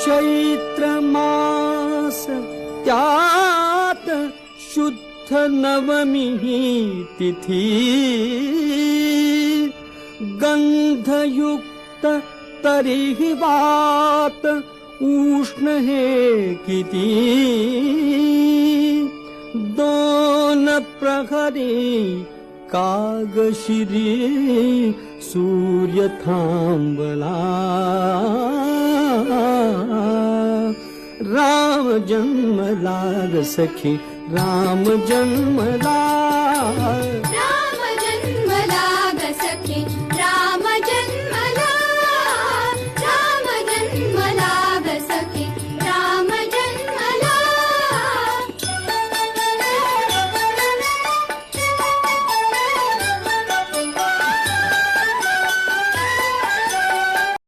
चैत्र मास त्यात शुद्ध नवमी तिथी गंधयुक्त तरीही वात उष्ण हे किती दोन प्रहरी कागशिरी सूर्य थांबला राम जन्मला ग सखी राम जन्मला